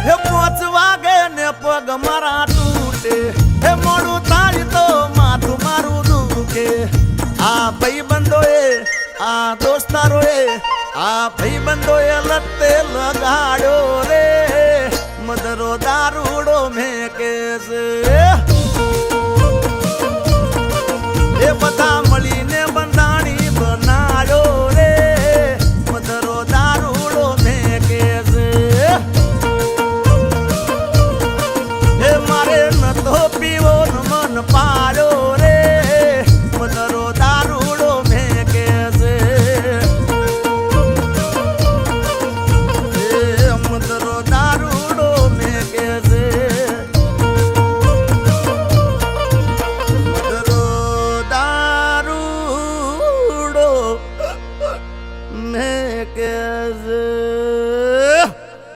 હે 5 વાગે ને પગ મારા તૂટે, હે મોડું થાય તો માથું મારું દુખે. આ ભાઈબંધોએ, આ દોસ્તારોએ, આ ભાઈબંધોએ લતે લગાડ્યો રે, મદરો દારૂડો મેકે છે. એ બધા મળીને